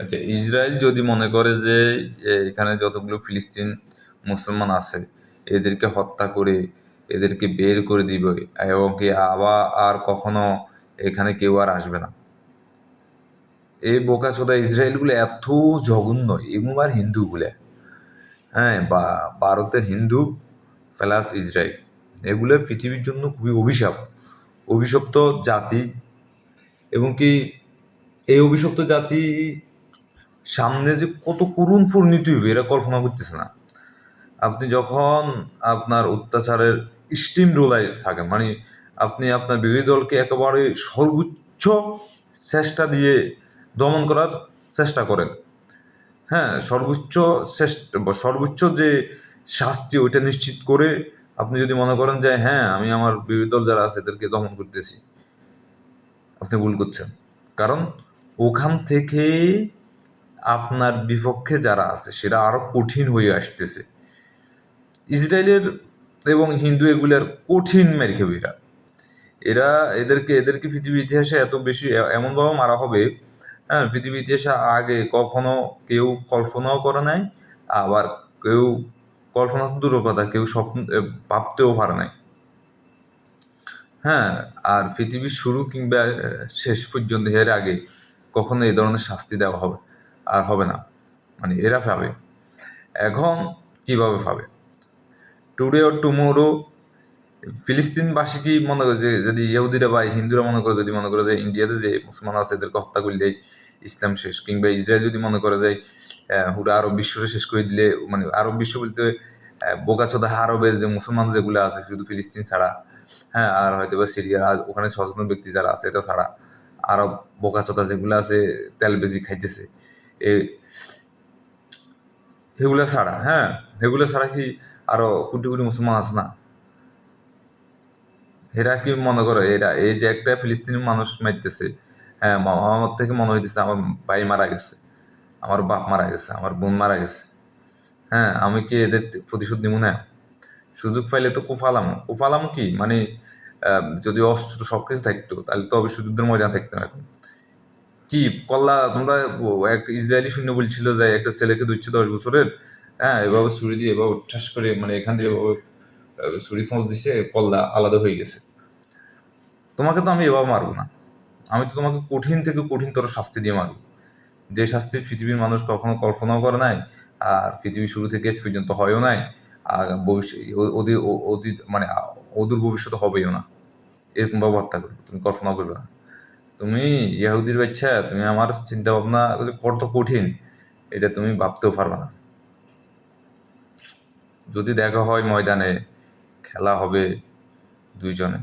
আচ্ছা, ইসরায়েল যদি মনে করে যে এখানে যতগুলো ফিলিস্তিন মুসলমান আছে এদেরকে হত্যা করে এদেরকে বের করে দিবে এবং কি আবার আর কখনো এখানে কেউ আর আসবে না, এই বোকাচোদা ইসরায়েলগুলো এত জঘন্য এবং আর হিন্দুগুলো, হ্যাঁ, বা ভারতের হিন্দু প্লাস ইসরায়েল, এগুলো পৃথিবীর জন্য খুবই অভিশপ্ত জাতি। এবং কি এই অভিশপ্ত জাতি সামনে যে কত করুণ পরিণতি হইবে এরা কল্পনা করতেছে না। আপনি যখন আপনার অত্যাচারের স্টিম রোলায় থাকেন, মানে আপনি আপনার বিরোধী দলকে একেবারে সর্বোচ্চ চেষ্টা দিয়ে দমন করার চেষ্টা করেন, হ্যাঁ, সর্বোচ্চ যে শাস্তি ওইটা নিশ্চিত করে আপনি যদি মনে করেন যে হ্যাঁ আমি আমার বিরোধী দল যারা আছে এদেরকে দমন করতেছি, আপনি ভুল করছেন। কারণ ওখান থেকে আপনার বিপক্ষে যারা আছে সেটা আরো কঠিন হয়ে আসতেছে। ইসরায়েলের এবং হিন্দু এগুলার কঠিন মেরে খাবে এরা। এরা এদেরকে পৃথিবীর ইতিহাসে এত বেশি এমনভাবে মারা হবে, হ্যাঁ, পৃথিবীর ইতিহাসে আগে কখনো কেউ কল্পনাও করে নাই, আবার কেউ কল্পনা তো দূরের কথা, কেউ স্বপ্ন ভাবতেও পারে নাই। হ্যাঁ, আর পৃথিবীর শুরু কিংবা শেষ পর্যন্ত এর আগে কখনো এই ধরনের শাস্তি দেওয়া হবে আর হবে না, মানে এরা পাবে। এখন কিভাবে পাবে? টুডে অর টুমোরো ফিলিস্তিনবাসী কি মনে করে যে যদি ইহুদিরা বা হিন্দুরা মনে করে, যদি মনে করে যে ইন্ডিয়াতে যে মুসলমান আছে এদেরকে হত্যা করলে ইসলাম শেষ, কিংবা ইসরায়েল যদি মনে করে যে পুরো আরব বিশ্বটা শেষ করে দিলে, মানে আরব বিশ্ব বলতে বোকাচোদা আরবের যে মুসলমান যেগুলো আছে শুধু ফিলিস্তিন ছাড়া, হ্যাঁ, আর হয়তো বা সিরিয়া আর ওখানে সচেতন ব্যক্তি যারা আছে এটা ছাড়া আরব বোকাচোদা যেগুলো আছে তেল বেশি খাইতেছে এ সেগুলো ছাড়া, হ্যাঁ, সেগুলো ছাড়া কি আরো কোটি কোটি মুসলমান আছে না? এরা কি মনে করে এরা এই যে একটা ফিলিস্তিনি মানুষ মারতেছে, হ্যাঁ, আমার থেকে মনে হইতেছে আমার ভাই মারা গেছে, আমার বাপ মারা গেছে, আমার বোন মারা গেছে, হ্যাঁ, আমি কি এদের প্রতিশোধ নিব না? সুযোগ পাইলে তো কুফালাম কি মানে যদি অস্ত্র সবকিছু থাকতো তাহলে তো অবশ্যই যুদ্ধের ময়দান থাকতো না এখন। কি কল্লা তোমরা? এক ইসরায়েলি সৈন্য বলছিল যে একটা ছেলেকে দিচ্ছে 10 বছরের, হ্যাঁ, এভাবে ছুরি দিয়ে এভাবে ঠাস করে মানে এখান দিয়ে এভাবে ছুরি ফোঁস দিছে, কল্লা আলাদা হয়ে গেছে। তোমাকে তো আমি এভাবে মারবো না, আমি তো তোমাকে কঠিন থেকে কঠিনতর শাস্তি দিয়ে মারবো, যে শাস্তি পৃথিবীর মানুষ কখনো কল্পনাও করে নাই, আর পৃথিবী শুরু থেকে আজ পর্যন্ত হয়ও নাই, আর ভবিষ্যৎ অতীত মানে অদূর ভবিষ্যতে হবেও না। এরকম ভাবে হত্যা করবে, তুমি কল্পনাও করবে না। তুমি ইহুদির বাচ্চা, তুমি আমার চিন্তা ভাবনা যে কত কঠিন এটা তুমি ভাবতেও পারবে না। যদি দেখা হয় ময়দানে, খেলা হবে দুইজনে।